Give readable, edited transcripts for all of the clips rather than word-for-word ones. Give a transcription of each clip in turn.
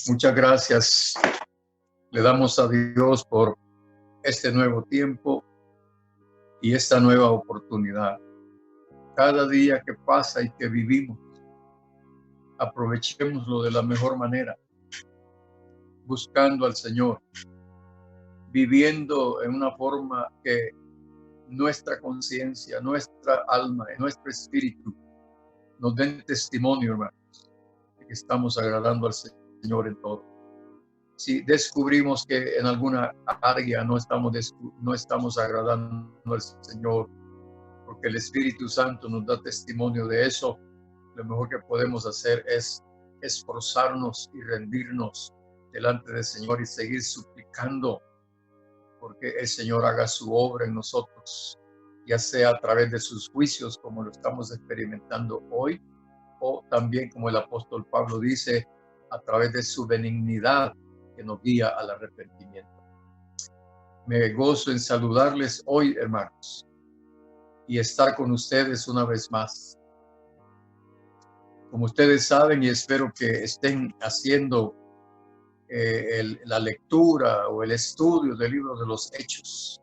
Muchas gracias. Le damos a Dios por este nuevo tiempo y esta nueva oportunidad. Cada día que pasa y que vivimos, aprovechémoslo de la mejor manera, buscando al Señor, viviendo en una forma que nuestra conciencia, nuestra alma y nuestro espíritu nos den testimonio, hermanos, de que estamos agradando al Señor en todo. Si descubrimos que en alguna área no estamos agradando al Señor, porque el Espíritu Santo nos da testimonio de eso, lo mejor que podemos hacer es esforzarnos y rendirnos delante del Señor y seguir suplicando porque el Señor haga su obra en nosotros, ya sea a través de sus juicios, como lo estamos experimentando hoy, o también, como el apóstol Pablo dice, a través de su benignidad que nos guía al arrepentimiento. Me gozo en saludarles hoy, hermanos, y estar con ustedes una vez más. Como ustedes saben, y espero que estén haciendo la lectura o el estudio del libro de los Hechos.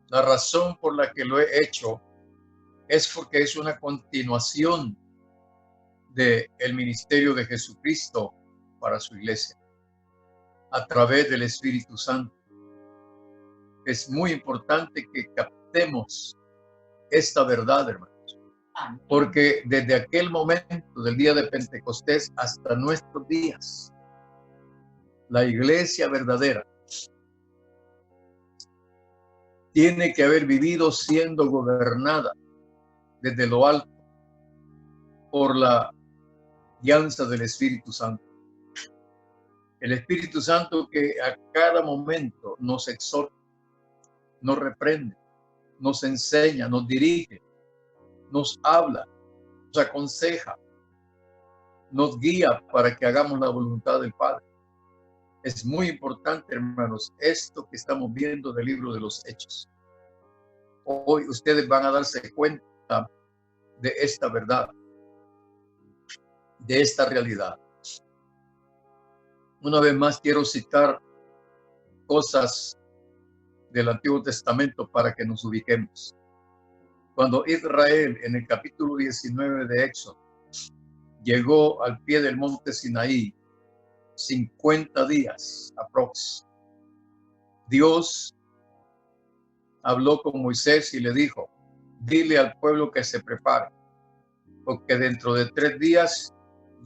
La razón por la que lo he hecho es porque es una continuación del ministerio de Jesucristo para su iglesia a través del Espíritu Santo. Es muy importante que captemos esta verdad, hermanos, porque desde aquel momento del día de Pentecostés hasta nuestros días, la iglesia verdadera tiene que haber vivido siendo gobernada desde lo alto por la guianza del Espíritu Santo. El Espíritu Santo que a cada momento nos exhorta, nos reprende, nos enseña, nos dirige, nos habla, nos aconseja, nos guía para que hagamos la voluntad del Padre. Es muy importante, hermanos, esto que estamos viendo del libro de los Hechos. Hoy ustedes van a darse cuenta de esta verdad, de esta realidad. Una vez más quiero citar cosas del Antiguo Testamento para que nos ubiquemos. Cuando Israel, en el capítulo 19 de Éxodo, llegó al pie del monte Sinaí, 50 días aprox, Dios habló con Moisés y le dijo: dile al pueblo que se prepare, porque dentro de 3 días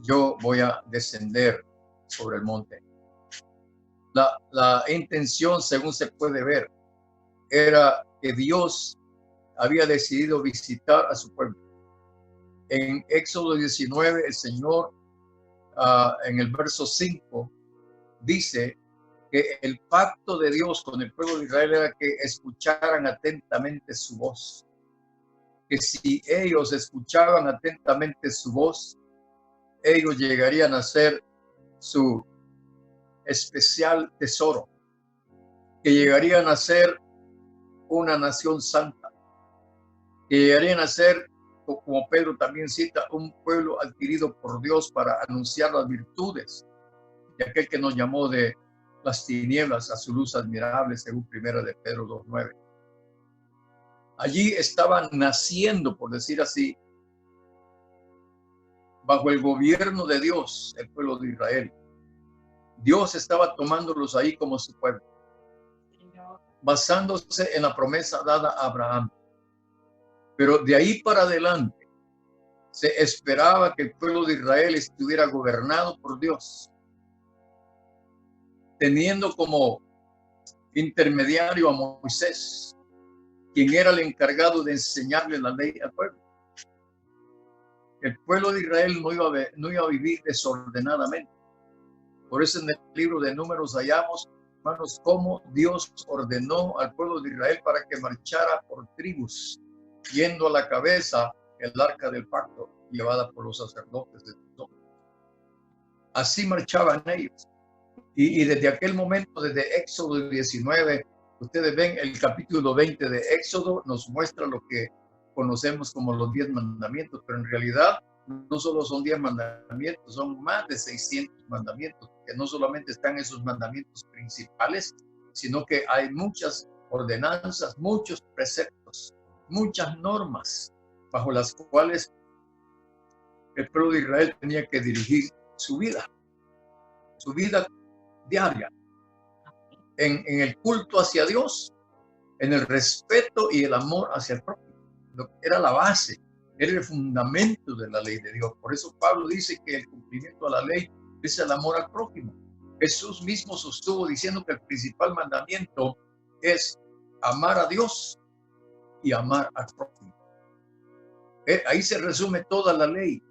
yo voy a descender sobre el monte. La intención, según se puede ver, era que Dios había decidido visitar a su pueblo. En Éxodo 19, el Señor, en el verso 5, dice que el pacto de Dios con el pueblo de Israel era que escucharan atentamente su voz. Que si ellos escuchaban atentamente su voz, ellos llegarían a ser su especial tesoro, que llegarían a ser una nación santa, que llegarían a ser, como Pedro también cita, un pueblo adquirido por Dios para anunciar las virtudes de aquel que nos llamó de las tinieblas a su luz admirable, según 1 de Pedro 2:9. Allí estaban naciendo, por decir así, bajo el gobierno de Dios, el pueblo de Israel. Dios estaba tomándolos ahí como su pueblo, basándose en la promesa dada a Abraham. Pero de ahí para adelante se esperaba que el pueblo de Israel estuviera gobernado por Dios, teniendo como intermediario a Moisés, quien era el encargado de enseñarle la ley al pueblo. El pueblo de Israel no iba a vivir desordenadamente. Por eso en el libro de Números hallamos, hermanos, cómo Dios ordenó al pueblo de Israel para que marchara por tribus, yendo a la cabeza el arca del pacto, llevada por los sacerdotes de Dios. Así marchaban ellos. Y desde aquel momento, desde Éxodo 19, ustedes ven el capítulo 20 de Éxodo, nos muestra lo que conocemos como los 10 mandamientos, pero en realidad no solo son 10 mandamientos, son más de 600 mandamientos, que porque no solamente están esos mandamientos principales, sino que hay muchas ordenanzas, muchos preceptos, muchas normas bajo las cuales el pueblo de Israel tenía que dirigir su vida diaria, en el culto hacia Dios, en el respeto y el amor hacia el prójimo. Era la base, era el fundamento de la ley de Dios. Por eso Pablo dice que el cumplimiento a la ley es el amor al prójimo. Jesús mismo sostuvo diciendo que el principal mandamiento es amar a Dios y amar al prójimo. Ahí se resume toda la ley.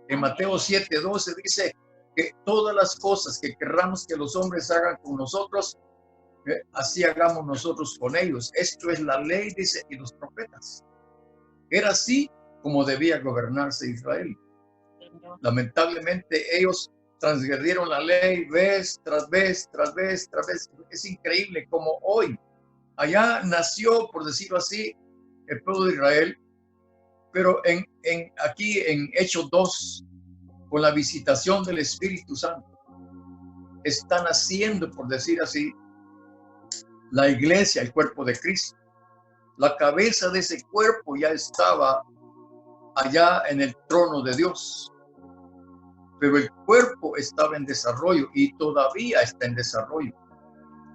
En Mateo 7:12 dice que todas las cosas que querramos que los hombres hagan con nosotros, así hagamos nosotros con ellos. Esto es la ley, dice, y los profetas. Era así como debía gobernarse Israel. Lamentablemente ellos transgredieron la ley vez tras vez, tras vez, tras vez. Es increíble como hoy, allá nació, por decirlo así, el pueblo de Israel, pero aquí en Hechos 2, con la visitación del Espíritu Santo, están haciendo, por decir así, la iglesia, el cuerpo de Cristo. La cabeza de ese cuerpo ya estaba allá en el trono de Dios, pero el cuerpo estaba en desarrollo y todavía está en desarrollo.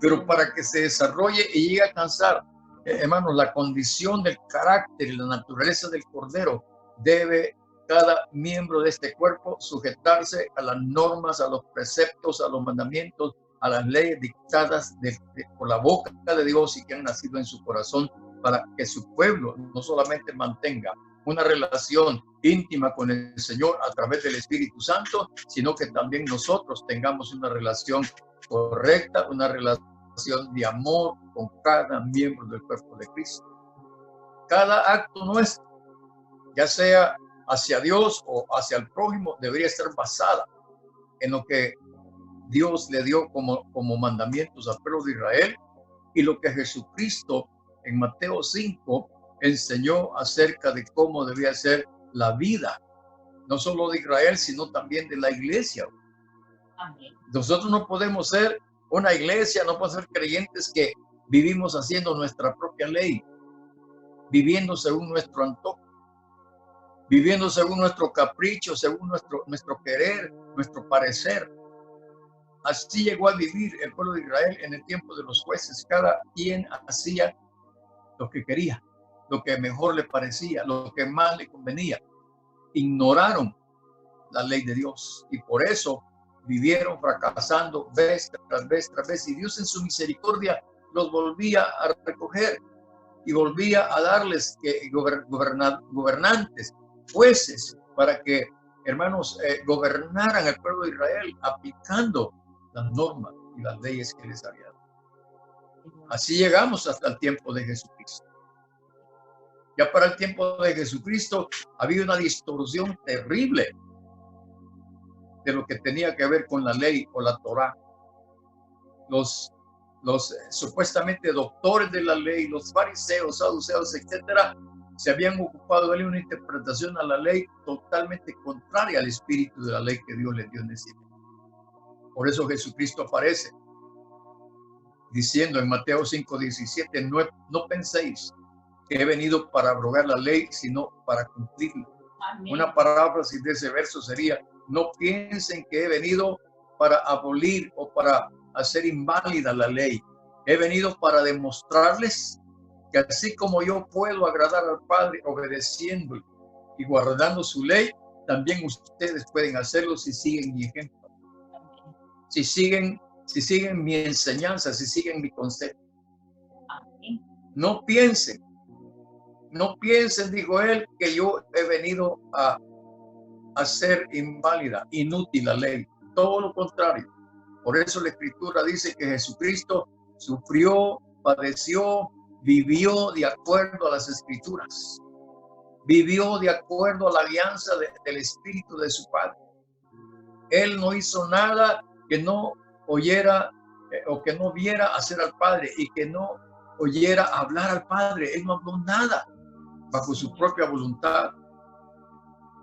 Pero para que se desarrolle y llegue a alcanzar, hermanos, la condición del carácter y la naturaleza del Cordero, debe cada miembro de este cuerpo sujetarse a las normas, a los preceptos, a los mandamientos, a las leyes dictadas por la boca de Dios y que han nacido en su corazón, para que su pueblo no solamente mantenga una relación íntima con el Señor a través del Espíritu Santo, sino que también nosotros tengamos una relación correcta, una relación de amor con cada miembro del cuerpo de Cristo. Cada acto nuestro, ya sea hacia Dios o hacia el prójimo, debería estar basada en lo que Dios le dio como mandamientos al pueblo de Israel y lo que Jesucristo en Mateo 5 enseñó acerca de cómo debía ser la vida, no solo de Israel, sino también de la iglesia. Amén. Nosotros no podemos ser una iglesia, no podemos ser creyentes que vivimos haciendo nuestra propia ley, viviendo según nuestro antojo, viviendo según nuestro capricho, según nuestro querer, nuestro parecer. Así llegó a vivir el pueblo de Israel en el tiempo de los jueces. Cada quien hacía lo que quería, lo que mejor le parecía, lo que más le convenía. Ignoraron la ley de Dios y por eso vivieron fracasando vez tras vez tras vez. Y Dios en su misericordia los volvía a recoger y volvía a darles gobernantes, jueces, para que, hermanos, gobernaran al pueblo de Israel aplicando las normas y las leyes que les había dado. Así llegamos hasta el tiempo de Jesucristo. Ya para el tiempo de Jesucristo había una distorsión terrible de lo que tenía que ver con la ley o la Torá. Los supuestamente doctores de la ley, los fariseos, saduceos, etcétera, se habían ocupado de darle una interpretación a la ley totalmente contraria al espíritu de la ley que Dios les dio en ese tiempo. Por eso Jesucristo aparece diciendo en Mateo 5:17, no penséis que he venido para abrogar la ley, sino para cumplirla. Amén. Una paráfrasis de ese verso sería: no piensen que he venido para abolir o para hacer inválida la ley. He venido para demostrarles que así como yo puedo agradar al Padre obedeciendo y guardando su ley, también ustedes pueden hacerlo si siguen mi ejemplo. Si siguen mi enseñanza, si siguen mi consejo. No piensen, dijo él, que yo he venido a hacer inválida, inútil la ley. Todo lo contrario. Por eso la Escritura dice que Jesucristo sufrió, padeció, vivió de acuerdo a las Escrituras. Vivió de acuerdo a la alianza del Espíritu de su Padre. Él no hizo nada que no oyera o que no viera hacer al Padre y que no oyera hablar al Padre. Él no habló nada bajo su propia voluntad.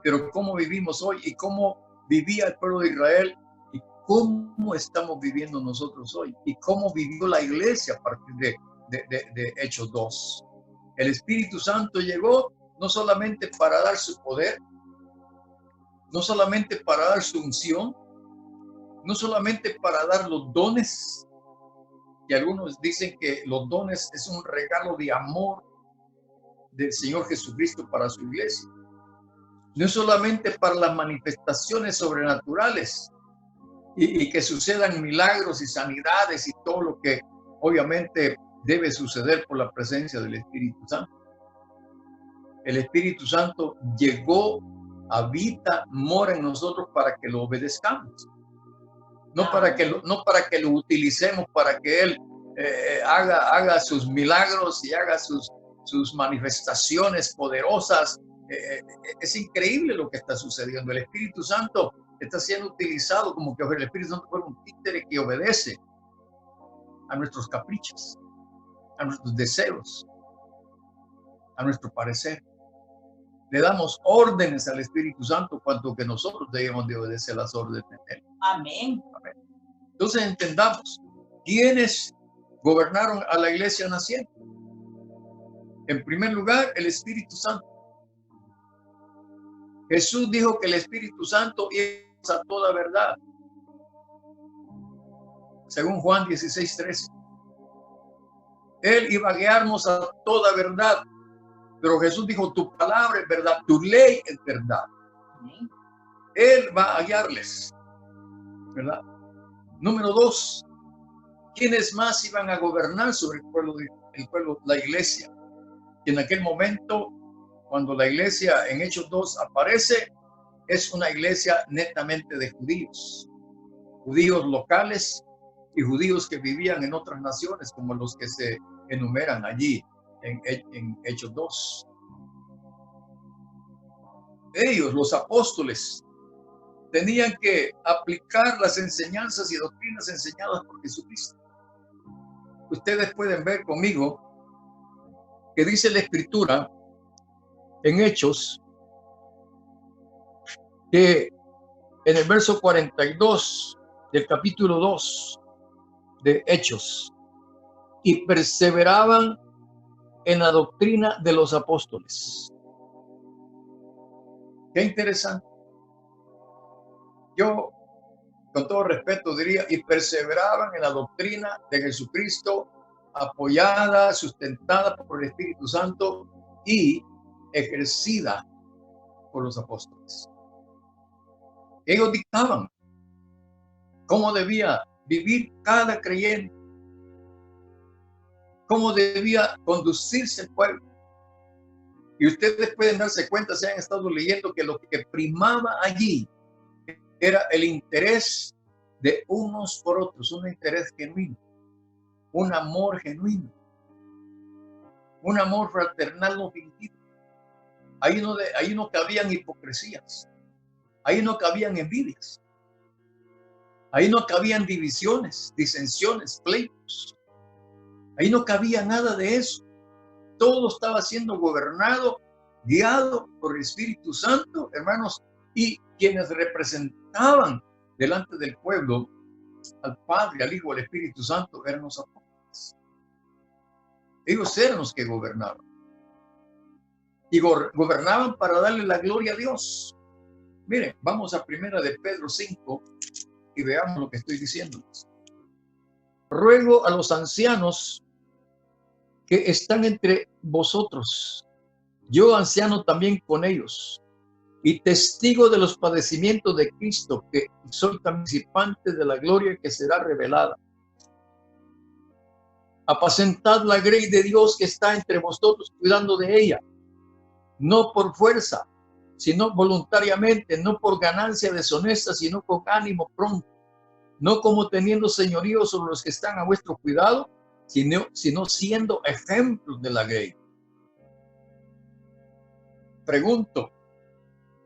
Pero cómo vivimos hoy y cómo vivía el pueblo de Israel y cómo estamos viviendo nosotros hoy y cómo vivió la iglesia a partir de Hechos 2. El Espíritu Santo llegó no solamente para dar su poder, no solamente para dar su unción, no solamente para dar los dones, que algunos dicen que los dones es un regalo de amor del Señor Jesucristo para su iglesia. No es solamente para las manifestaciones sobrenaturales y que sucedan milagros y sanidades y todo lo que obviamente debe suceder por la presencia del Espíritu Santo. El Espíritu Santo llegó, habita, mora en nosotros para que lo obedezcamos. No para que lo utilicemos para que Él haga sus milagros y haga sus manifestaciones poderosas. Es increíble lo que está sucediendo. El Espíritu Santo está siendo utilizado como que el Espíritu Santo fuera un títere que obedece a nuestros caprichos, a nuestros deseos, a nuestro parecer. Le damos órdenes al Espíritu Santo cuanto que nosotros debemos de obedecer las órdenes de Él. Amén. Amén. Entonces entendamos, ¿quiénes gobernaron a la iglesia naciente? En primer lugar, el Espíritu Santo. Jesús dijo que el Espíritu Santo es a toda verdad. Según Juan 16:13. Él iba a guiarnos a toda verdad. Pero Jesús dijo, tu palabra es verdad, tu ley es verdad. Él va a guiarles, ¿verdad? Número 2, ¿quiénes más iban a gobernar sobre el pueblo, la iglesia? Y en aquel momento, cuando la iglesia en Hechos 2 aparece, es una iglesia netamente de judíos. Judíos locales y judíos que vivían en otras naciones, como los que se enumeran allí en Hechos 2. Ellos, los apóstoles, tenían que aplicar las enseñanzas y doctrinas enseñadas por Jesucristo. Ustedes pueden ver conmigo que dice la Escritura en Hechos que en el verso 42 del capítulo 2 de Hechos, y perseveraban en la doctrina de los apóstoles. Qué interesante. Yo, con todo respeto, diría, y perseveraban en la doctrina de Jesucristo, apoyada, sustentada por el Espíritu Santo y ejercida por los apóstoles. Ellos dictaban cómo debía vivir cada creyente, cómo debía conducirse el pueblo. Y ustedes pueden darse cuenta, si han estado leyendo, que lo que primaba allí era el interés de unos por otros, un interés genuino, un amor genuino, un amor fraternal no fingido. Ahí no cabían hipocresías, ahí no cabían envidias, ahí no cabían divisiones, disensiones, pleitos. Ahí no cabía nada de eso. Todo estaba siendo gobernado, guiado por el Espíritu Santo, hermanos, y quienes representaban delante del pueblo al Padre, al Hijo, al Espíritu Santo eran los apóstoles. Ellos eran los que gobernaban. Y gobernaban para darle la gloria a Dios. Miren, vamos a 1 de Pedro 5 y veamos lo que estoy diciéndoles. Ruego a los ancianos que están entre vosotros, yo anciano también con ellos, y testigo de los padecimientos de Cristo, que soy participante de la gloria que será revelada. Apacentad la grey de Dios que está entre vosotros, cuidando de ella, no por fuerza, sino voluntariamente, no por ganancia deshonesta, sino con ánimo pronto, no como teniendo señorío sobre los que están a vuestro cuidado, sino siendo ejemplos de la grey. Pregunto,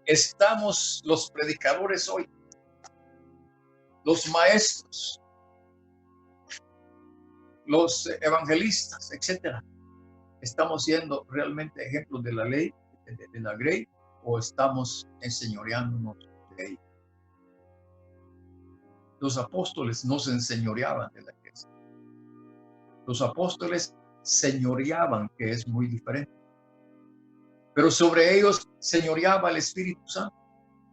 ¿estamos los predicadores hoy, los maestros, los evangelistas, etcétera, estamos siendo realmente ejemplos de la ley, de la grey, o estamos enseñoreándonos de ella? Los apóstoles no se enseñoreaban de la iglesia. Los apóstoles señoreaban, que es muy diferente. Pero sobre ellos señoreaba el Espíritu Santo.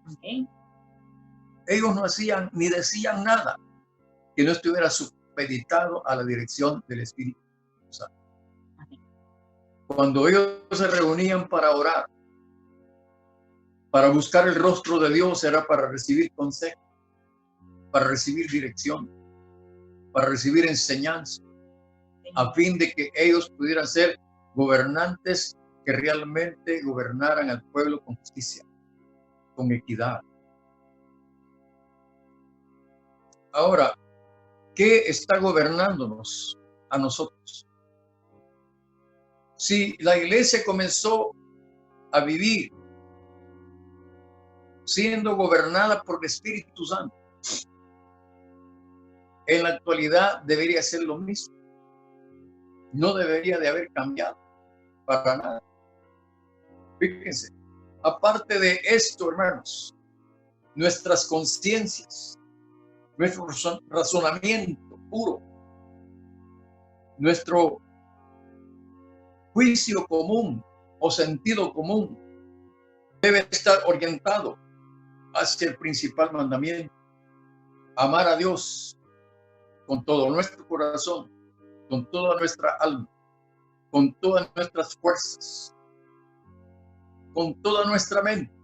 Amén. Ellos no hacían ni decían nada que no estuviera supeditado a la dirección del Espíritu Santo. Amén. Cuando ellos se reunían para orar, para buscar el rostro de Dios, era para recibir consejo, para recibir dirección, para recibir enseñanza, a fin de que ellos pudieran ser gobernantes que realmente gobernaran al pueblo con justicia, con equidad. Ahora, ¿qué está gobernándonos a nosotros? Si la iglesia comenzó a vivir siendo gobernada por el Espíritu Santo, en la actualidad debería ser lo mismo. No debería de haber cambiado para nada. Fíjense, aparte de esto, hermanos, nuestras conciencias, nuestro razonamiento puro, nuestro juicio común o sentido común debe estar orientado hacia el principal mandamiento: amar a Dios con todo nuestro corazón, con toda nuestra alma, con todas nuestras fuerzas, con toda nuestra mente,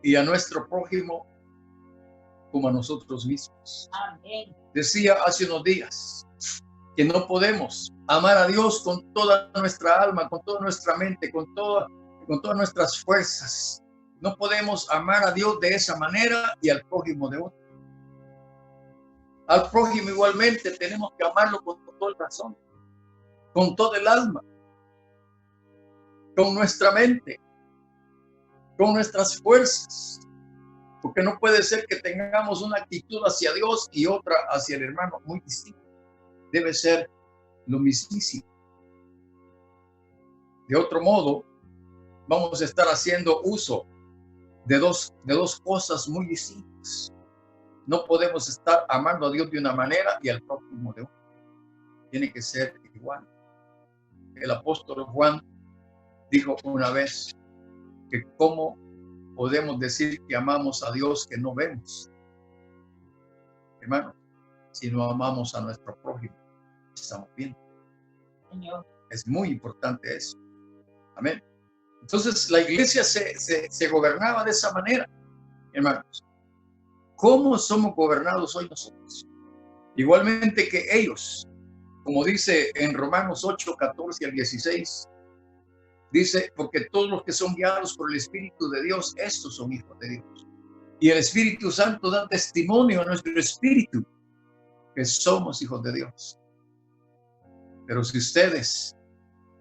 y a nuestro prójimo como a nosotros mismos. Amén. Decía hace unos días que no podemos amar a Dios con toda nuestra alma, con toda nuestra mente, con todas nuestras fuerzas. No podemos amar a Dios de esa manera y al prójimo de otra. Al prójimo igualmente tenemos que amarlo con todo el corazón, con todo el alma, con nuestra mente, con nuestras fuerzas. Porque no puede ser que tengamos una actitud hacia Dios y otra hacia el hermano muy distinta. Debe ser lo mismísimo. De otro modo, vamos a estar haciendo uso de dos cosas muy distintas. No podemos estar amando a Dios de una manera y al prójimo de otra. Tiene que ser igual. El apóstol Juan dijo una vez que cómo podemos decir que amamos a Dios que no vemos. Hermano, si no amamos a nuestro prójimo, estamos bien. Señor. Es muy importante eso. Amén. Entonces la iglesia se gobernaba de esa manera, hermanos. ¿Cómo somos gobernados hoy nosotros? Igualmente que ellos, como dice en Romanos 8, 14 al 16, dice, porque todos los que son guiados por el Espíritu de Dios, estos son hijos de Dios. Y el Espíritu Santo da testimonio a nuestro espíritu que somos hijos de Dios. Pero si ustedes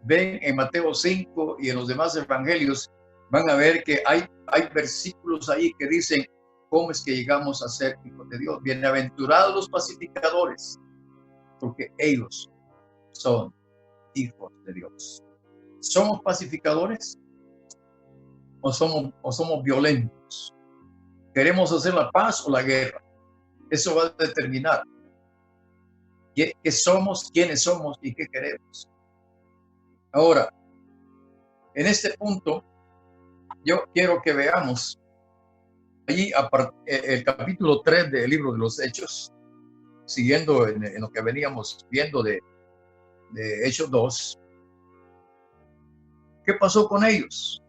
ven en Mateo 5 y en los demás evangelios, van a ver que hay versículos ahí que dicen cómo es que llegamos a ser hijos de Dios. Bienaventurados los pacificadores, porque ellos son hijos de Dios. ¿Somos pacificadores o somos violentos? ¿Queremos hacer la paz o la guerra? Eso va a determinar qué somos, quiénes somos y qué queremos. Ahora, en este punto, yo quiero que veamos allí el capítulo 3 del libro de los Hechos, siguiendo en lo que veníamos viendo de Hechos 2. ¿Qué pasó con ellos?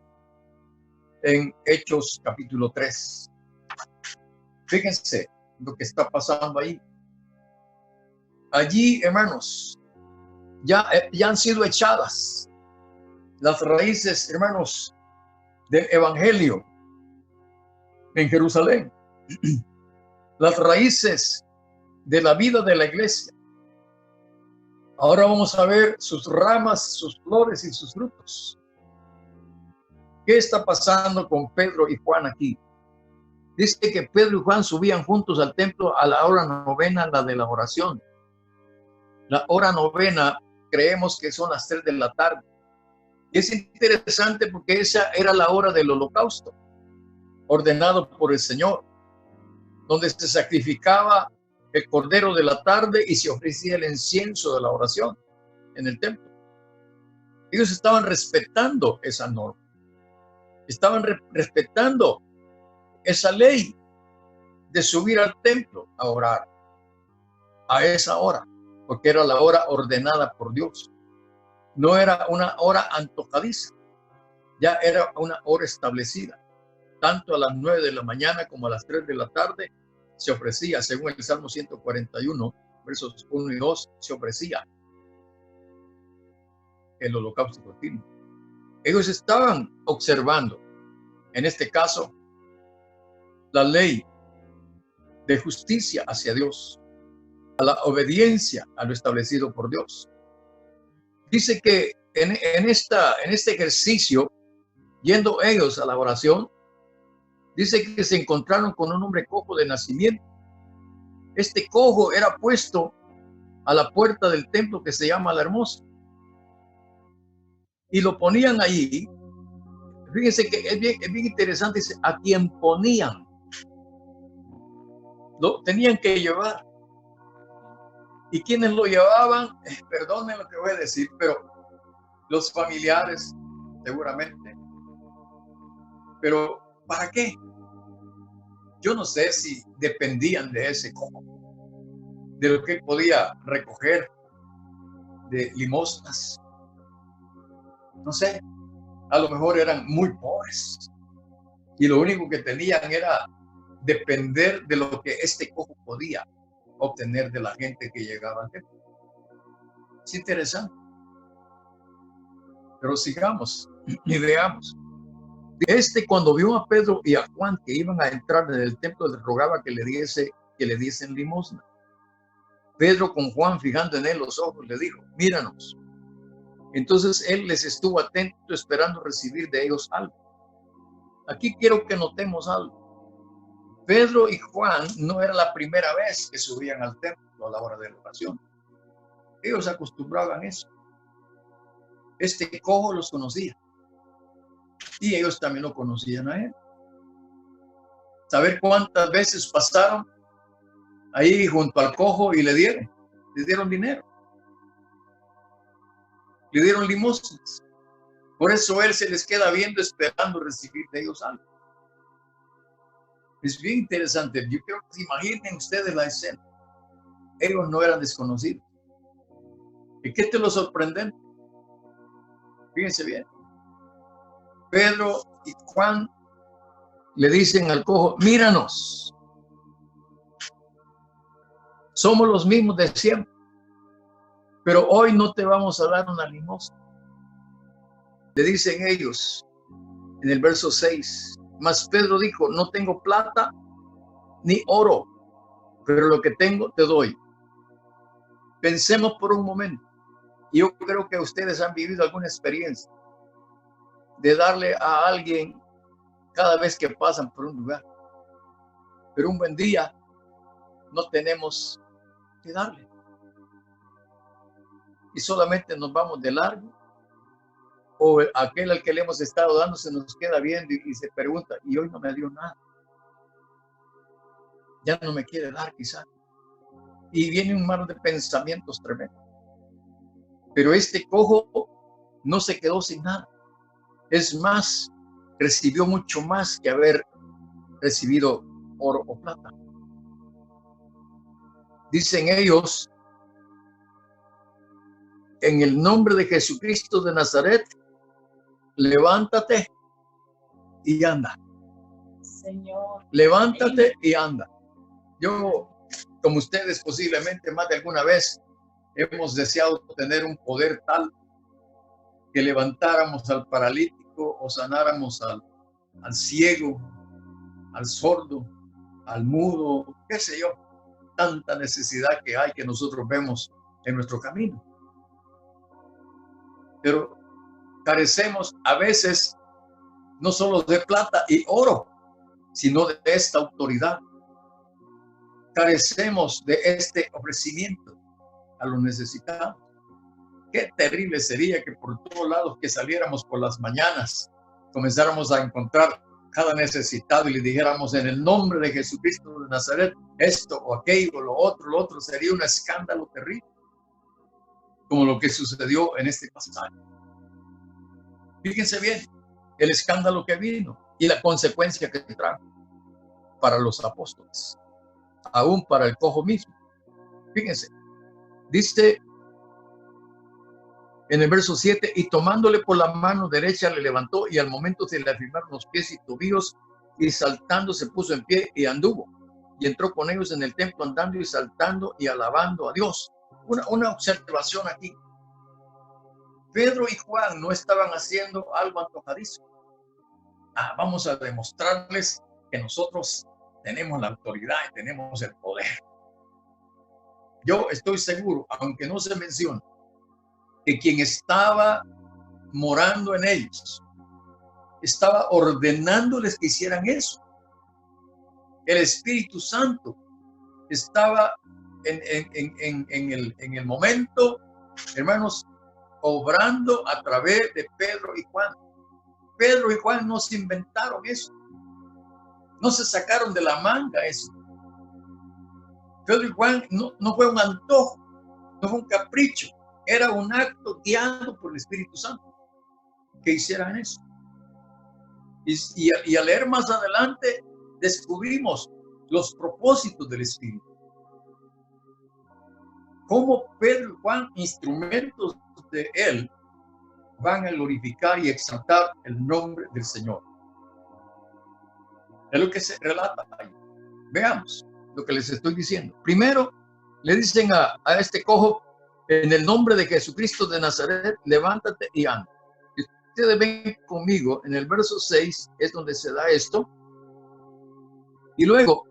En Hechos capítulo 3. Fíjense lo que está pasando ahí. Allí, hermanos, ya han sido echadas las raíces, hermanos, del evangelio en Jerusalén. Las raíces de la vida de la iglesia. Ahora vamos a ver sus ramas, sus flores y sus frutos. ¿Qué está pasando con Pedro y Juan aquí? Dice que Pedro y Juan subían juntos al templo a la hora novena, la de la oración. La hora novena creemos que son las 3 de la tarde. Y es interesante porque esa era la hora del holocausto, ordenado por el Señor. donde se sacrificaba el cordero de la tarde y se ofrecía el incienso de la oración en el templo. Ellos estaban respetando esa norma, estaban respetando esa ley de subir al templo a orar a esa hora, porque era la hora ordenada por Dios. No era una hora antojadiza, ya era una hora establecida. Tanto a las 9 de la mañana como a las 3 de la tarde se ofrecía, según el Salmo 141, versos 1 y 2, se ofrecía el holocausto continuo. Ellos estaban observando, en este caso, la ley de justicia hacia Dios, a la obediencia a lo establecido por Dios. Dice que en este ejercicio, yendo ellos a la oración, dice que se encontraron con un hombre cojo de nacimiento. Este cojo era puesto a la puerta del templo que se llama La Hermosa. Y lo ponían allí. Fíjense que es bien interesante, dice, a quien ponían. Lo tenían que llevar. Y quienes lo llevaban, perdonen lo que voy a decir, pero los familiares, seguramente. Pero, ¿para qué? Yo no sé si dependían de ese cojo, de lo que podía recoger de limosnas. No sé, a lo mejor eran muy pobres y lo único que tenían era depender de lo que este cojo podía obtener de la gente que llegaba al templo. Es interesante. Pero sigamos y veamos. Cuando vio a Pedro y a Juan que iban a entrar en el templo, les rogaba que le diesen limosna. Pedro, con Juan fijando en él los ojos, le dijo: míranos. Entonces él les estuvo atento, esperando recibir de ellos algo. Aquí quiero que notemos algo. Pedro y Juan no era la primera vez que subían al templo a la hora de la oración. Ellos acostumbraban eso. Este cojo los conocía y ellos también lo conocían a él. Saber cuántas veces pasaron ahí junto al cojo y le dieron dinero, le dieron limosnas. Por eso él se les queda viendo, esperando recibir de ellos algo. Es bien interesante. Yo creo que imaginen ustedes la escena. Ellos no eran desconocidos. ¿Y qué te lo sorprendente? Fíjense bien. Pedro y Juan le dicen al cojo: míranos. Somos los mismos de siempre, pero hoy no te vamos a dar una limosna. Le dicen ellos en el verso 6. Mas Pedro dijo: no tengo plata ni oro, pero lo que tengo te doy. Pensemos por un momento. Yo creo que ustedes han vivido alguna experiencia de darle a alguien cada vez que pasan por un lugar. Pero un buen día no tenemos que darle. Y solamente nos vamos de largo. O aquel al que le hemos estado dando se nos queda viendo y se pregunta: y hoy no me dio nada. Ya no me quiere dar quizá. Y viene un mar de pensamientos tremendos. Pero este cojo no se quedó sin nada. Es más, recibió mucho más que haber recibido oro o plata. Dicen ellos: en el nombre de Jesucristo de Nazaret, levántate y anda. Señor. Levántate y anda. Yo, como ustedes posiblemente más de alguna vez, hemos deseado tener un poder tal que levantáramos al paralítico o sanáramos al ciego, al sordo, al mudo, qué sé yo. Tanta necesidad que hay que nosotros vemos en nuestro camino. Pero carecemos a veces no solo de plata y oro, sino de esta autoridad. Carecemos de este ofrecimiento a los necesitados. Qué terrible sería que por todos lados que saliéramos por las mañanas comenzáramos a encontrar cada necesitado y le dijéramos en el nombre de Jesucristo de Nazaret, esto o aquello, lo otro, sería un escándalo terrible, como lo que sucedió en este pasaje. Fíjense bien, el escándalo que vino y la consecuencia que trajo para los apóstoles, aún para el cojo mismo. Fíjense, dice en el verso 7, y tomándole por la mano derecha le levantó, y al momento se le afirmaron los pies y tobillos, y saltando se puso en pie y anduvo, y entró con ellos en el templo andando y saltando y alabando a Dios. Una observación aquí. Pedro y Juan no estaban haciendo algo antojadizo. Vamos a demostrarles que nosotros tenemos la autoridad y tenemos el poder. Yo estoy seguro, aunque no se menciona, que quien estaba morando en ellos estaba ordenándoles que hicieran eso. El Espíritu Santo estaba en el momento, hermanos, obrando a través de Pedro y Juan. Pedro y Juan no se inventaron eso. No se sacaron de la manga eso. Pedro y Juan no fue un antojo, no fue un capricho. Era un acto guiado por el Espíritu Santo que hicieran eso. Y al leer más adelante, descubrimos los propósitos del Espíritu. Cómo Pedro y Juan, instrumentos de Él, van a glorificar y exaltar el nombre del Señor. Es lo que se relata ahí. Veamos lo que les estoy diciendo. Primero, le dicen a este cojo, en el nombre de Jesucristo de Nazaret, levántate y anda. Ustedes ven conmigo, en el verso 6 es donde se da esto. Y luego,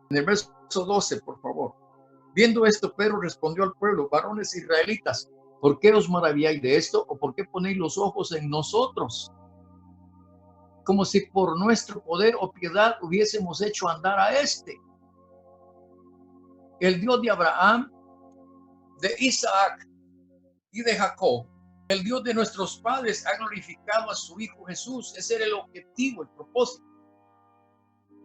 en el verso 12, por favor. Viendo esto, Pedro respondió al pueblo, varones israelitas, ¿por qué os maravilláis de esto? ¿O por qué ponéis los ojos en nosotros? Como si por nuestro poder o piedad hubiésemos hecho andar a este. El Dios de Abraham, de Isaac y de Jacob, el Dios de nuestros padres, ha glorificado a su Hijo Jesús. Ese era el objetivo, el propósito.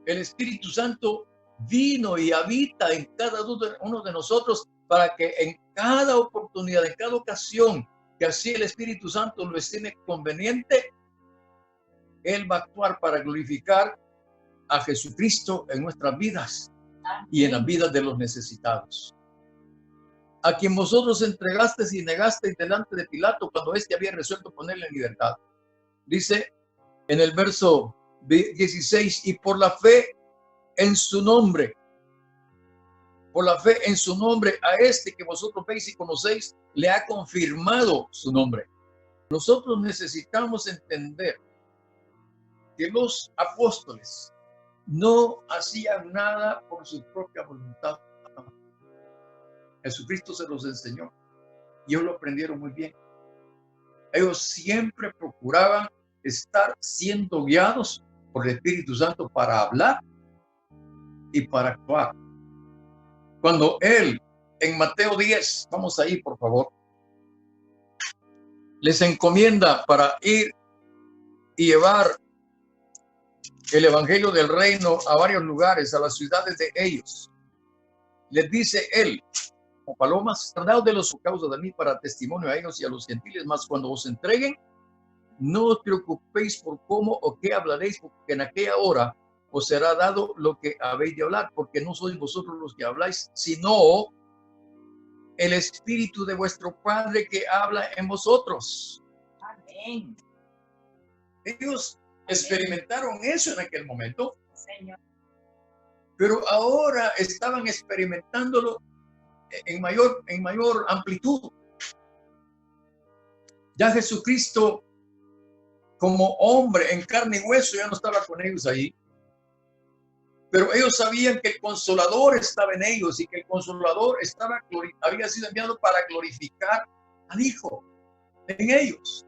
El Espíritu Santo vino y habita en cada uno de nosotros para que en cada oportunidad, en cada ocasión que así el Espíritu Santo lo estime conveniente, Él va a actuar para glorificar a Jesucristo en nuestras vidas y en las vidas de los necesitados. A quien vosotros entregasteis y negasteis delante de Pilato cuando éste había resuelto ponerle en libertad. Dice en el verso 16, y por la fe en su nombre, por la fe en su nombre, a este que vosotros veis y conocéis, le ha confirmado su nombre. Nosotros necesitamos entender que los apóstoles no hacían nada por su propia voluntad. Jesucristo se los enseñó y ellos lo aprendieron muy bien. Ellos siempre procuraban estar siendo guiados por el Espíritu Santo para hablar y para actuar. Cuando Él, en Mateo 10, vamos ahí por favor, les encomienda para ir y llevar el Evangelio del Reino a varios lugares, a las ciudades de ellos. Les dice Él, como palomas, guardaos de los causa de mí para testimonio a ellos y a los gentiles, mas cuando os entreguen, no os preocupéis por cómo o qué hablaréis, porque en aquella hora os será dado lo que habéis de hablar, porque no sois vosotros los que habláis, sino el Espíritu de vuestro Padre que habla en vosotros. Amén. Ellos experimentaron eso en aquel momento, Señor. pero ahora estaban experimentándolo en mayor amplitud. Ya Jesucristo, como hombre en carne y hueso, ya no estaba con ellos ahí. Pero ellos sabían que el Consolador estaba en ellos y que el Consolador había sido enviado para glorificar al Hijo en ellos.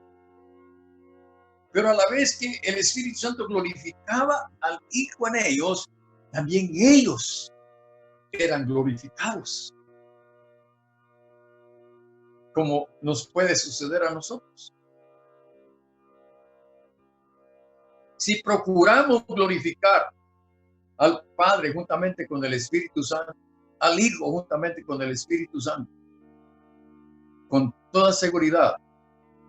Pero a la vez que el Espíritu Santo glorificaba al Hijo en ellos, también ellos eran glorificados. Como nos puede suceder a nosotros. si procuramos glorificar al Padre juntamente con el Espíritu Santo, al Hijo juntamente con el Espíritu Santo, con toda seguridad,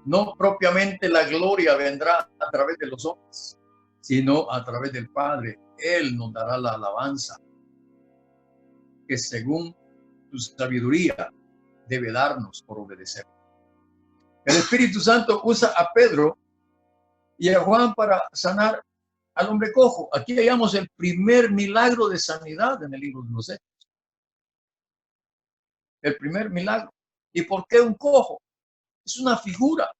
no propiamente la gloria vendrá a través de los hombres, sino a través del Padre. Él nos dará la alabanza que según su sabiduría debe darnos por obedecer. El Espíritu Santo usa a Pedro y a Juan para sanar al hombre cojo. Aquí hallamos el primer milagro de sanidad en el libro de los Hechos. El primer milagro. ¿Y por qué un cojo? Es una figura,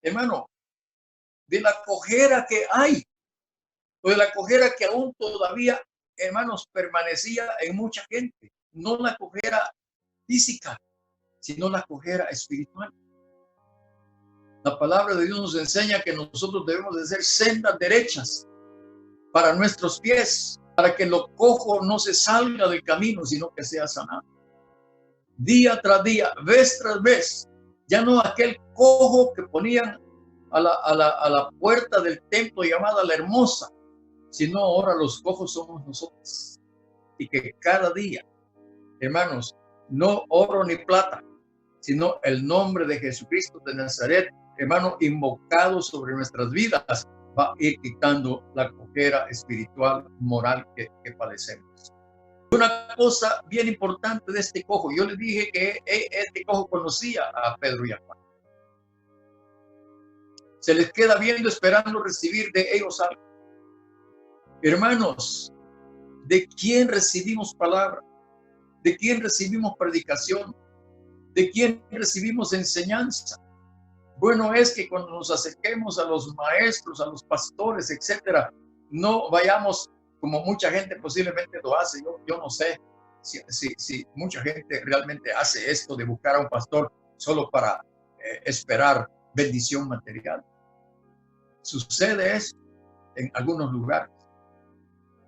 hermano, de la cojera que hay, o de la cojera que aún todavía, hermanos, permanecía en mucha gente. No la cojera física, sino la cojera espiritual. La palabra de Dios nos enseña que nosotros debemos de ser sendas derechas para nuestros pies, para que lo cojo no se salga del camino, sino que sea sanado. Día tras día, vez tras vez, ya no aquel cojo que ponían a la puerta del templo llamada La Hermosa, sino ahora los cojos somos nosotros. Y que cada día, hermanos, no oro ni plata, sino el nombre de Jesucristo de Nazaret, hermano, invocado sobre nuestras vidas, va a ir quitando la cojera espiritual, moral que padecemos. Una cosa bien importante de este cojo, yo les dije que este cojo conocía a Pedro y a Juan. Se les queda viendo, esperando recibir de ellos algo. Hermanos, ¿de quién recibimos palabra? ¿De quién recibimos predicación? ¿De quién recibimos enseñanza? Bueno es que cuando nos acerquemos a los maestros, a los pastores, etcétera, no vayamos como mucha gente posiblemente lo hace. Yo no sé si mucha gente realmente hace esto de buscar a un pastor solo para esperar bendición material. Sucede eso en algunos lugares.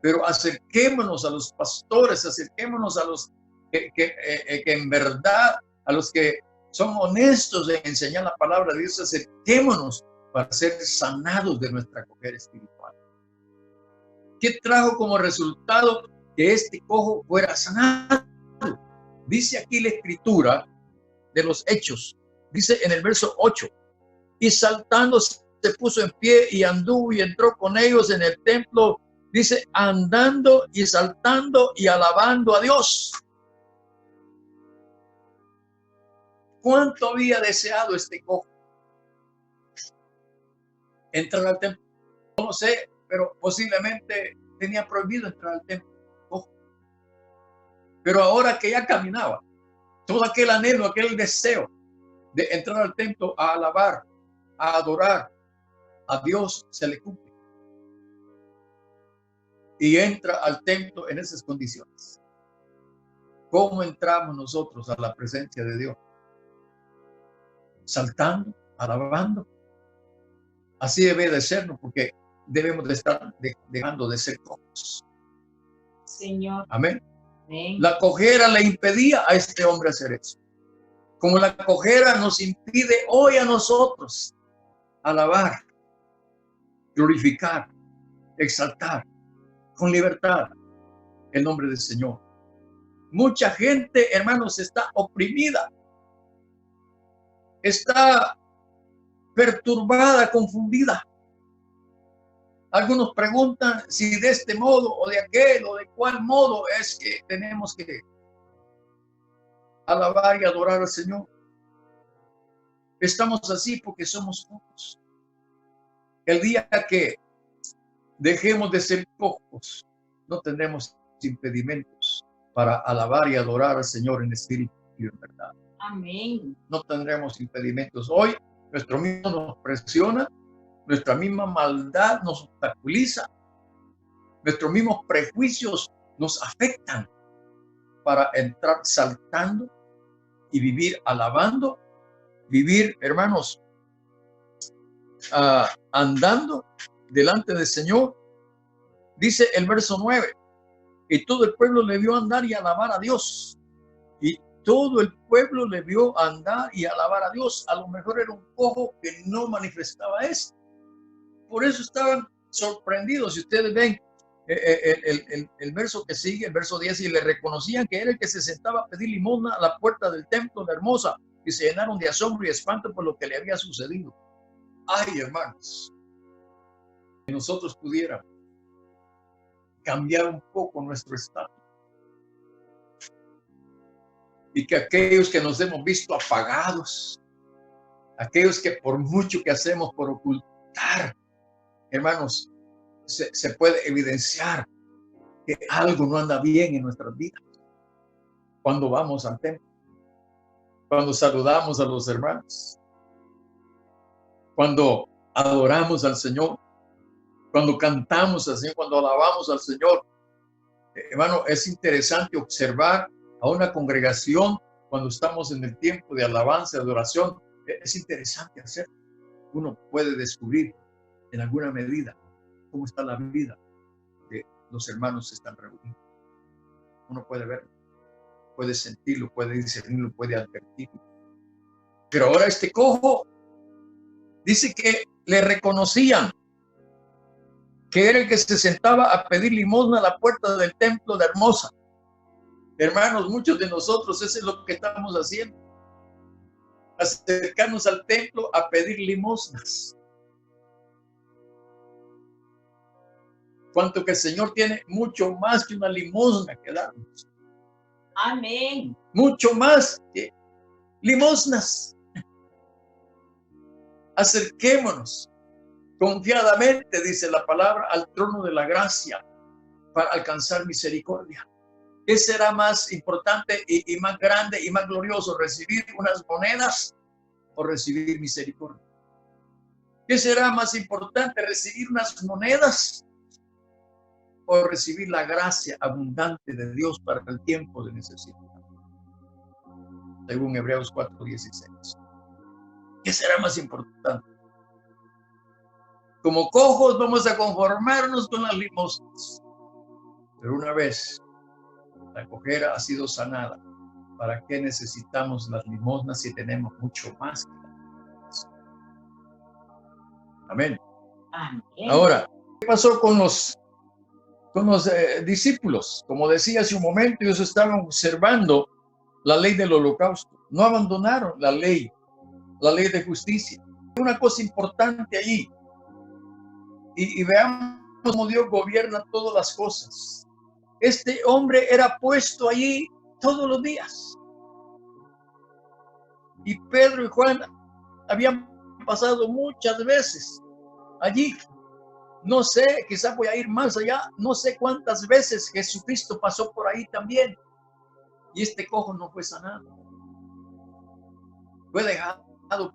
Pero acerquémonos a los pastores, acerquémonos a los que en verdad, a los que son honestos en enseñar la palabra de Dios, acerquémonos para ser sanados de nuestra cojera espiritual. ¿Qué trajo como resultado que este cojo fuera sanado? Dice aquí la escritura de los Hechos, dice en el verso 8, y saltando se puso en pie y anduvo y entró con ellos en el templo, dice, andando y saltando y alabando a Dios. ¿Cuánto había deseado este cojo entrar al templo? No sé, pero posiblemente tenía prohibido entrar al templo. Pero ahora que ya caminaba, todo aquel anhelo, aquel deseo de entrar al templo a alabar, a adorar a Dios, se le cumple. Y entra al templo en esas condiciones. ¿Cómo entramos nosotros a la presencia de Dios? Saltando, alabando. Así debe de ser, ¿no? Porque debemos de estar dejando de ser cojos. Señor. Amén. Amén. La cojera le impedía a este hombre hacer eso. Como la cojera nos impide hoy a nosotros alabar, glorificar, exaltar con libertad el nombre del Señor. Mucha gente, hermanos, está oprimida, está perturbada, confundida. Algunos preguntan si de este modo o de aquel o de cuál modo es que tenemos que alabar y adorar al Señor. Estamos así porque somos pocos. El día que dejemos de ser pocos, no tendremos impedimentos para alabar y adorar al Señor en espíritu y en verdad. Amén. No tendremos impedimentos. Hoy nuestro mismo nos presiona, nuestra misma maldad nos obstaculiza, nuestros mismos prejuicios nos afectan para entrar saltando y vivir alabando, vivir, hermanos, andando delante del Señor. Dice el verso 9, y todo el pueblo le vio andar y alabar a Dios. Y todo el pueblo le vio andar y alabar a Dios. A lo mejor era un cojo que no manifestaba esto, por eso estaban sorprendidos. Si ustedes ven el verso que sigue, el verso 10, y le reconocían que era el que se sentaba a pedir limosna a la puerta del templo de Hermosa, y se llenaron de asombro y espanto por lo que le había sucedido. Ay, hermanos, que nosotros pudiéramos cambiar un poco nuestro estado, y que aquellos que nos hemos visto apagados, aquellos que por mucho que hacemos por ocultar, hermanos, se puede evidenciar que algo no anda bien en nuestras vidas. Cuando vamos al templo, cuando saludamos a los hermanos, cuando adoramos al Señor, cuando cantamos al Señor, cuando alabamos al Señor. Hermano, es interesante observar a una congregación cuando estamos en el tiempo de alabanza, de adoración. Es interesante hacerlo. Uno puede descubrir en alguna medida cómo está la vida de los hermanos que están reunidos. Uno puede verlo, puede sentirlo, puede discernirlo, puede advertirlo. Pero ahora este cojo dice que le reconocían que era el que se sentaba a pedir limosna a la puerta del templo de Hermosa. Hermanos, muchos de nosotros eso es lo que estamos haciendo. Acercarnos al templo a pedir limosnas. Cuanto que el Señor tiene mucho más que una limosna que darnos. Amén. Mucho más que limosnas. Acerquémonos confiadamente, dice la palabra, al trono de la gracia para alcanzar misericordia. ¿Qué será más importante y más grande y más glorioso? ¿Recibir unas monedas o recibir misericordia? ¿Qué será más importante? ¿Recibir unas monedas o recibir la gracia abundante de Dios para el tiempo de necesidad? Según Hebreos 4:16. ¿Qué será más importante? Como cojos vamos a conformarnos con las limosnas. Pero una vez la cojera ha sido sanada, ¿para qué necesitamos las limosnas si tenemos mucho más que las limosnas? Amén. Amén. Ahora, ¿qué pasó con los discípulos? Como decía hace un momento, ellos estaban observando la ley del holocausto. No abandonaron la ley de justicia. Hay una cosa importante allí. Y veamos cómo Dios gobierna todas las cosas. Este hombre era puesto allí todos los días. Y Pedro y Juan habían pasado muchas veces allí. No sé, quizás voy a ir más allá. No sé cuántas veces Jesucristo pasó por ahí también. Y este cojo no fue sanado. Fue dejado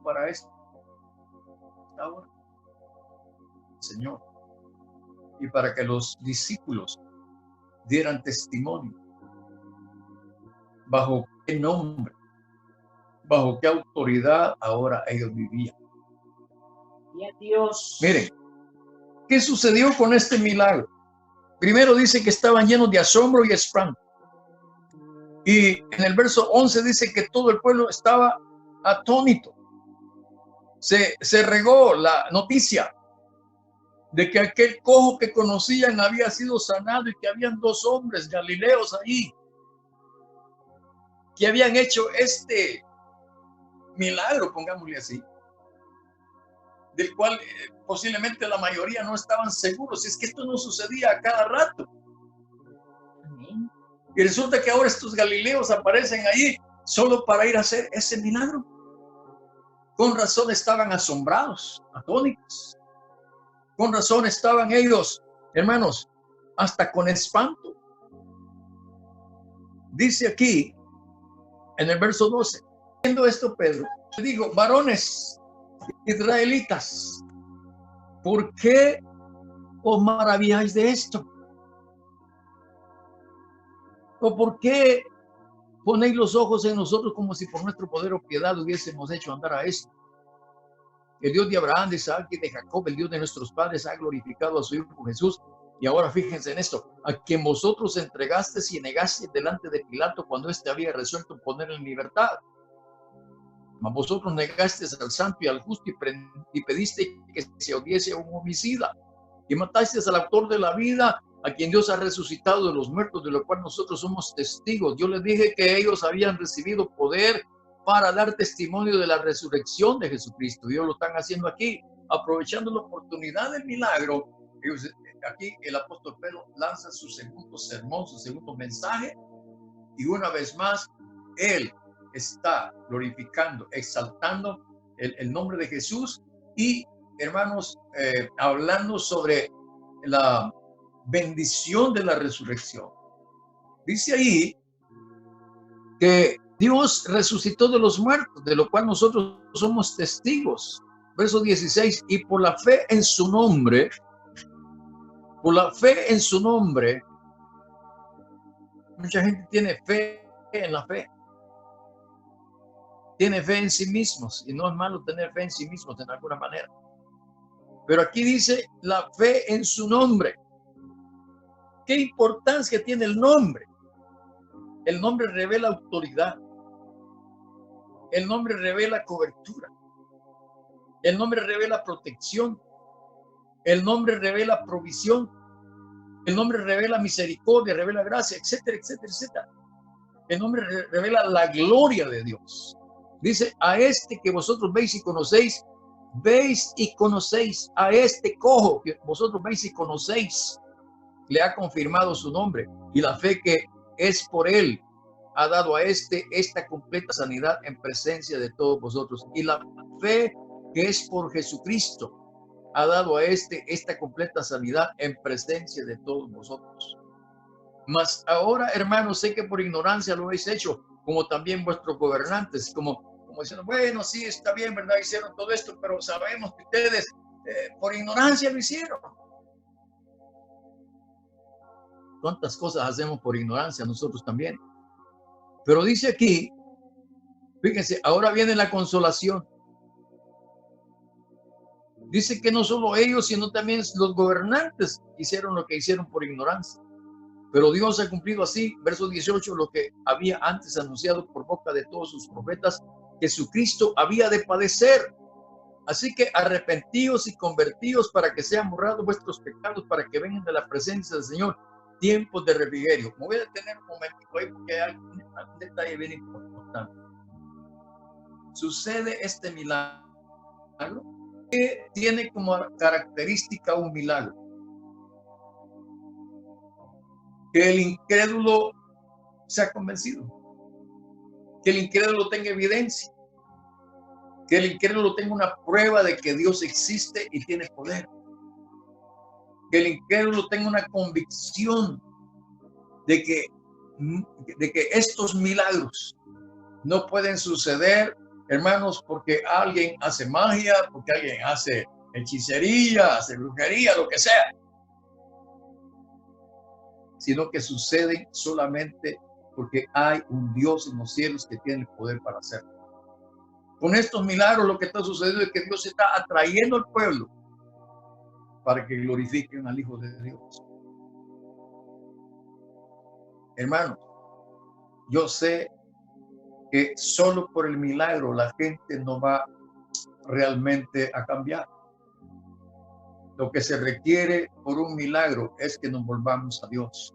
para esta hora, Señor. Y para que los discípulos dieran testimonio. ¿Bajo qué nombre? ¿Bajo qué autoridad ahora ellos vivían? Y a Dios. Miren, ¿qué sucedió con este milagro? Primero dice que estaban llenos de asombro y espanto. Y en el verso 11 dice que todo el pueblo estaba atónito. Se regó la noticia de que aquel cojo que conocían había sido sanado y que habían dos hombres galileos ahí que habían hecho este milagro, pongámosle así, del cual posiblemente la mayoría no estaban seguros. Es que esto no sucedía a cada rato. Amén. Y resulta que ahora estos galileos aparecen ahí solo para ir a hacer ese milagro. Con razón estaban asombrados, atónitos. Con razón estaban ellos, hermanos, hasta con espanto. Dice aquí, en el verso 12, viendo esto Pedro, le digo, varones israelitas, ¿por qué os maravilláis de esto? ¿O por qué ponéis los ojos en nosotros como si por nuestro poder o piedad hubiésemos hecho andar a esto? El Dios de Abraham, de Isaac y de Jacob, el Dios de nuestros padres, ha glorificado a su Hijo Jesús. Y ahora fíjense en esto, a quien vosotros entregasteis y negasteis delante de Pilato cuando éste había resuelto poner en libertad. Mas vosotros negasteis al santo y al justo y pedisteis que se odiese a un homicida. Y mataste al autor de la vida, a quien Dios ha resucitado de los muertos, de lo cual nosotros somos testigos. Yo les dije que ellos habían recibido poder para dar testimonio de la resurrección de Jesucristo. Ellos lo están haciendo aquí, aprovechando la oportunidad del milagro. Aquí el apóstol Pedro lanza su segundo sermón, su segundo mensaje, y una vez más, él está glorificando, exaltando el nombre de Jesús y, hermanos, hablando sobre la bendición de la resurrección. Dice ahí que Dios resucitó de los muertos, de lo cual nosotros somos testigos. Verso 16, y por la fe en su nombre, mucha gente tiene fe en la fe. Tiene fe en sí mismos, y no es malo tener fe en sí mismos de alguna manera. Pero aquí dice la fe en su nombre. ¿Qué importancia tiene el nombre? El nombre revela autoridad. El nombre revela cobertura. El nombre revela protección. El nombre revela provisión. El nombre revela misericordia, revela gracia, etcétera, etcétera, etcétera. El nombre revela la gloria de Dios. Dice, a este que vosotros veis y conocéis, a este cojo que vosotros veis y conocéis, le ha confirmado su nombre, y la fe que es por él ha dado a esta completa sanidad en presencia de todos vosotros. Y la fe que es por Jesucristo ha dado a esta completa sanidad en presencia de todos vosotros. Mas ahora, hermanos, sé que por ignorancia lo habéis hecho, como también vuestros gobernantes, como diciendo, bueno, sí, está bien, ¿verdad? Hicieron todo esto, pero sabemos que ustedes por ignorancia lo hicieron. ¿Cuántas cosas hacemos por ignorancia nosotros también? Pero dice aquí, fíjense, ahora viene la consolación. Dice que no solo ellos, sino también los gobernantes hicieron lo que hicieron por ignorancia. Pero Dios ha cumplido así, verso 18, lo que había antes anunciado por boca de todos sus profetas, que Jesucristo había de padecer. Así que arrepentíos y convertíos para que sean borrados vuestros pecados, para que vengan de la presencia del Señor tiempos de refrigerio. Me voy a detener un momentito ahí porque hay un detalle bien importante. Sucede este milagro que tiene como característica un milagro. Que el incrédulo sea convencido, que el incrédulo tenga evidencia, que el incrédulo tenga una prueba de que Dios existe y tiene poder, que el incrédulo tenga una convicción de que estos milagros no pueden suceder, hermanos, porque alguien hace magia, porque alguien hace hechicería, hace brujería, lo que sea, sino que suceden solamente porque hay un Dios en los cielos que tiene el poder para hacerlo. Con estos milagros lo que está sucediendo es que Dios está atrayendo al pueblo para que glorifiquen al Hijo de Dios. Hermanos, yo sé que solo por el milagro la gente no va realmente a cambiar. Lo que se requiere por un milagro es que nos volvamos a Dios,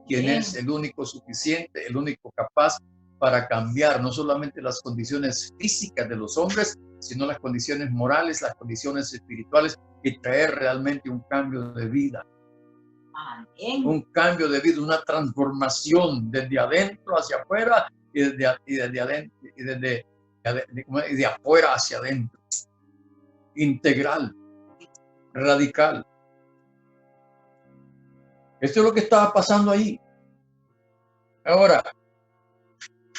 quien es el único suficiente, el único capaz para cambiar no solamente las condiciones físicas de los hombres, sino las condiciones morales, las condiciones espirituales, y traer realmente un cambio de vida. Amén. Un cambio de vida, una transformación desde adentro hacia afuera y de afuera hacia adentro. Integral, radical. Esto es lo que estaba pasando ahí. Ahora,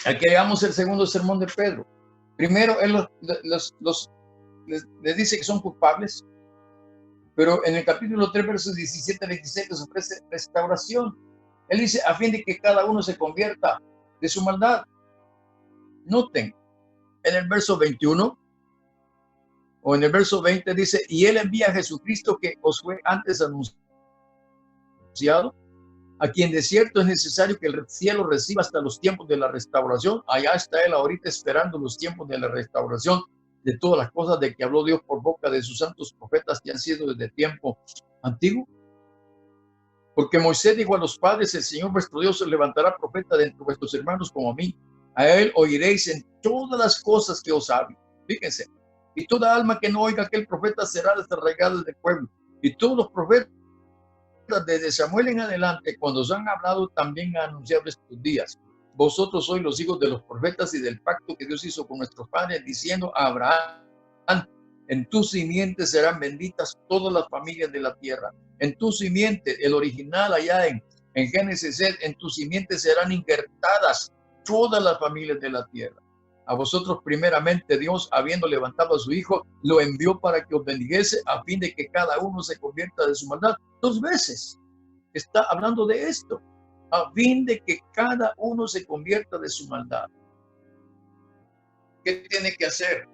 aquí veamos el segundo sermón de Pedro. Primero, él les dice que son culpables, pero en el capítulo 3, versos 17 al 16, les ofrece restauración. Él dice, a fin de que cada uno se convierta de su maldad. Noten, en el verso 21 o en el verso 20 dice, y él envía a Jesucristo que os fue antes anunciado, a quien de cierto es necesario que el cielo reciba hasta los tiempos de la restauración. Allá está él ahorita esperando los tiempos de la restauración de todas las cosas de que habló Dios por boca de sus santos profetas que han sido desde tiempo antiguo? Porque Moisés dijo a los padres: el Señor vuestro Dios os levantará profeta de entre vuestros hermanos como a mí. A él oiréis en todas las cosas que os hable. Fíjense. Y toda alma que no oiga aquel profeta será desarraigada del pueblo. Y todos los profetas desde Samuel en adelante, cuando os han hablado, también han anunciado estos días. Vosotros sois los hijos de los profetas y del pacto que Dios hizo con nuestros padres, diciendo a Abraham: en tu simiente serán benditas todas las familias de la tierra. En tu simiente, el original allá en Génesis, en tu simiente serán injertadas todas las familias de la tierra. A vosotros primeramente Dios, habiendo levantado a su Hijo, lo envió para que os bendijese, a fin de que cada uno se convierta de su maldad. 2 veces está hablando de esto, a fin de que cada uno se convierta de su maldad. ¿Qué tiene que hacer?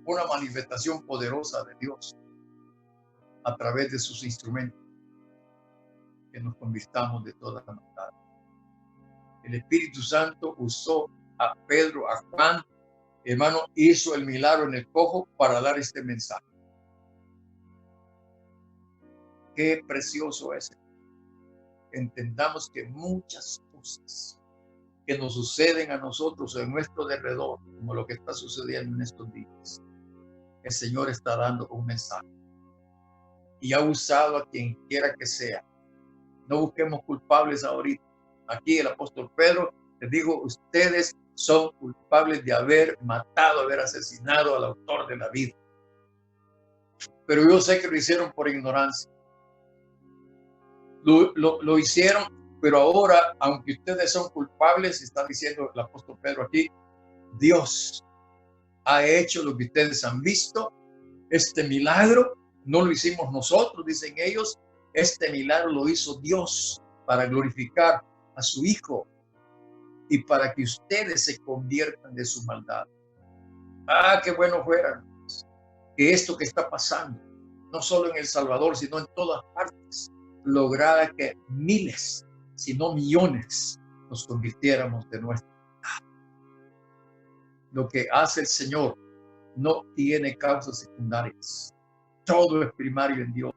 Una manifestación poderosa de Dios a través de sus instrumentos, que nos convirtamos de toda maldad. El Espíritu Santo usó a Pedro, a Juan, hermano, hizo el milagro en el cojo para dar este mensaje. Qué precioso es. Entendamos que muchas cosas que nos suceden a nosotros en nuestro derredor, como lo que está sucediendo en estos días, el Señor está dando un mensaje y ha usado a quien quiera que sea. No busquemos culpables ahorita. Aquí el apóstol Pedro les dijo: ustedes son culpables de haber matado, haber asesinado al autor de la vida. Pero yo sé que lo hicieron por ignorancia. Lo hicieron, pero ahora, aunque ustedes son culpables, está diciendo el apóstol Pedro aquí, Dios ha hecho lo que ustedes han visto. Este milagro no lo hicimos nosotros, dicen ellos. Este milagro lo hizo Dios para glorificar a su Hijo y para que ustedes se conviertan de su maldad. Ah, qué bueno fuera que esto que está pasando, no solo en El Salvador, sino en todas partes, lograra que miles, si no millones, nos convirtiéramos de nuestra maldad. Lo que hace el Señor no tiene causas secundarias. Todo es primario en Dios.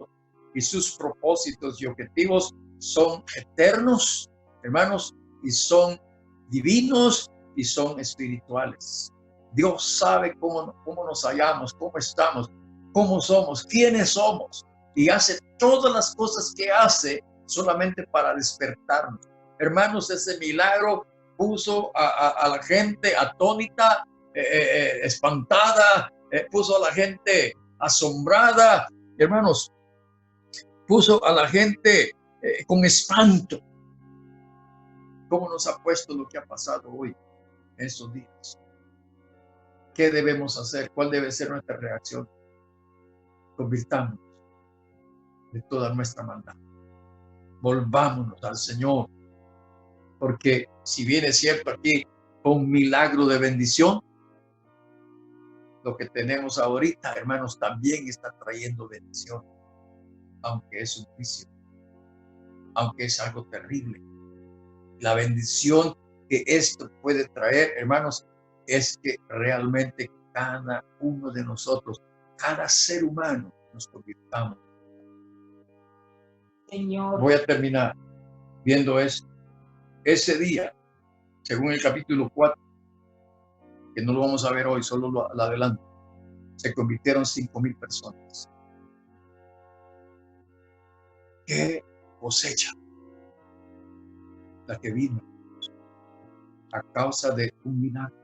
Y sus propósitos y objetivos son eternos, hermanos, y son divinos y son espirituales. Dios sabe cómo nos hallamos, cómo estamos, cómo somos, quiénes somos. Y hace todas las cosas que hace solamente para despertarnos. Hermanos, ese milagro puso a la gente atónita, espantada, puso a la gente asombrada. Hermanos, puso a la gente con espanto. ¿Cómo nos ha puesto lo que ha pasado hoy, en estos días? ¿Qué debemos hacer? ¿Cuál debe ser nuestra reacción? Convirtámonos de toda nuestra maldad. Volvámonos al Señor. Porque si bien es cierto aquí un milagro de bendición, lo que tenemos ahorita, hermanos, también está trayendo bendición. Aunque es un juicio, aunque es algo terrible. La bendición que esto puede traer, hermanos, es que realmente cada uno de nosotros, cada ser humano, nos convirtamos. Señor. Voy a terminar viendo esto. Ese día, según el capítulo 4, que no lo vamos a ver hoy, solo lo adelanto, se convirtieron 5,000 personas. ¿Qué cosecha la que vino a causa de un milagro?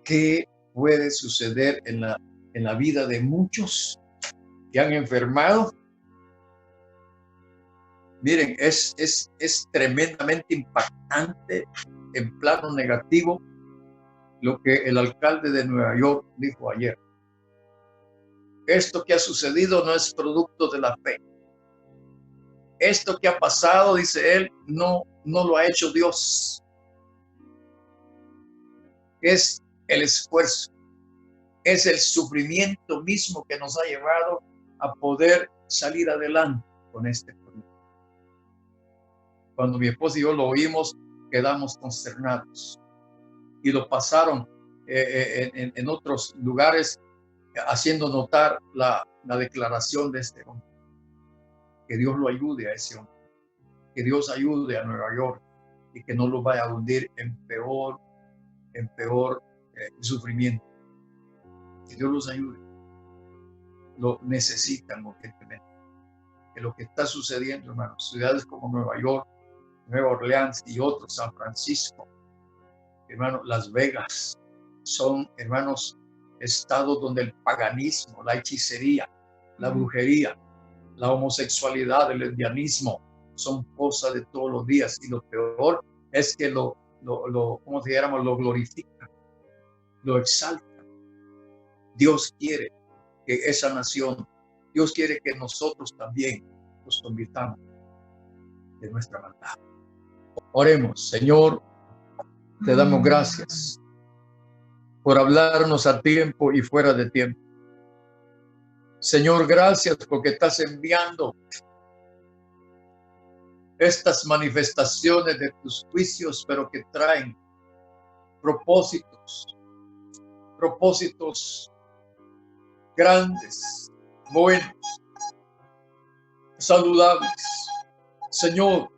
¿Qué puede suceder en la vida de muchos que han enfermado? Miren, es tremendamente impactante en plano negativo lo que el alcalde de Nueva York dijo ayer. Esto que ha sucedido no es producto de la fe. Esto que ha pasado, dice él, no lo ha hecho Dios. Es el esfuerzo, es el sufrimiento mismo que nos ha llevado a poder salir adelante con este problema. Cuando mi esposa y yo lo oímos, quedamos consternados y lo pasaron en otros lugares, haciendo notar la declaración de este hombre. Que Dios lo ayude a ese hombre. Que Dios ayude a Nueva York y que no lo vaya a hundir en peor sufrimiento. Que Dios los ayude. Lo necesitan urgentemente. Que lo que está sucediendo, hermanos, ciudades como Nueva York, Nueva Orleans y otros, San Francisco, hermanos, Las Vegas, son, hermanos, estados donde el paganismo, la hechicería, la brujería, la homosexualidad, el lesbianismo son cosas de todos los días, y lo peor es que como si dijéramos, lo glorifican, lo exaltan. Dios quiere que esa nación, Dios quiere que nosotros también nos convirtamos de nuestra maldad. Oremos. Señor, te damos gracias por hablarnos a tiempo y fuera de tiempo. Señor, gracias porque estás enviando estas manifestaciones de tus juicios, pero que traen propósitos grandes, buenos, saludables. Señor,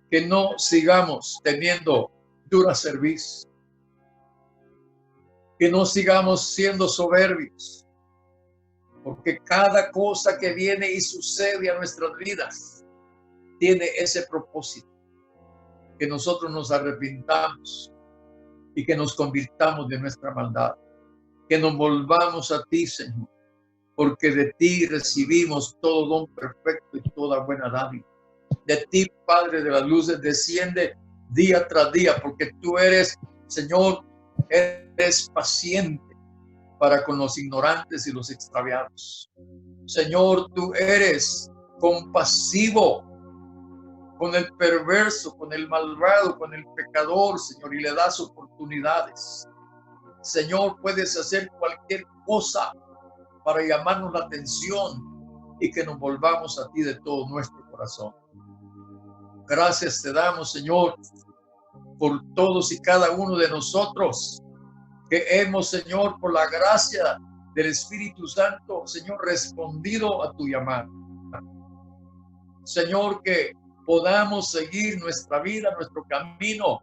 que no sigamos teniendo dura cerviz, que no sigamos siendo soberbios, porque cada cosa que viene y sucede a nuestras vidas tiene ese propósito, que nosotros nos arrepintamos y que nos convirtamos de nuestra maldad, que nos volvamos a ti, Señor, porque de ti recibimos todo don perfecto y toda buena dádiva. De ti, Padre de las luces, desciende día tras día, porque tú eres, Señor, eres paciente para con los ignorantes y los extraviados. Señor, tú eres compasivo con el perverso, con el malvado, con el pecador, Señor, y le das oportunidades. Señor, puedes hacer cualquier cosa para llamarnos la atención y que nos volvamos a ti de todo nuestro corazón. Gracias te damos, Señor, por todos y cada uno de nosotros que hemos, Señor, por la gracia del Espíritu Santo, Señor, respondido a tu llamado. Señor, que podamos seguir nuestra vida, nuestro camino,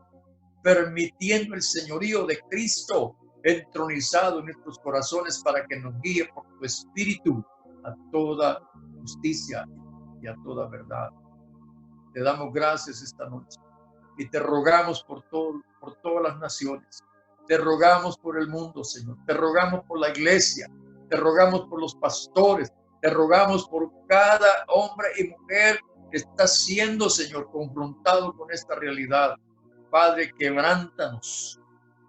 permitiendo el señorío de Cristo entronizado en nuestros corazones para que nos guíe por tu Espíritu a toda justicia y a toda verdad. Te damos gracias esta noche y te rogamos por todas las naciones. Te rogamos por el mundo, Señor. Te rogamos por la iglesia. Te rogamos por los pastores. Te rogamos por cada hombre y mujer que está siendo, Señor, confrontado con esta realidad. Padre, quebrántanos.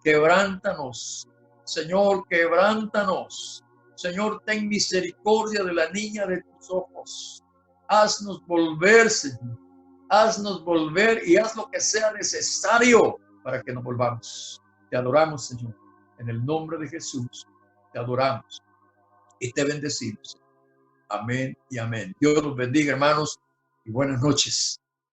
Quebrántanos. Señor, quebrántanos. Señor, ten misericordia de la niña de tus ojos. Haznos volver, Señor. Haznos volver y haz lo que sea necesario para que nos volvamos. Te adoramos, Señor. En el nombre de Jesús, te adoramos y te bendecimos. Amén y amén. Dios los bendiga, hermanos, y buenas noches.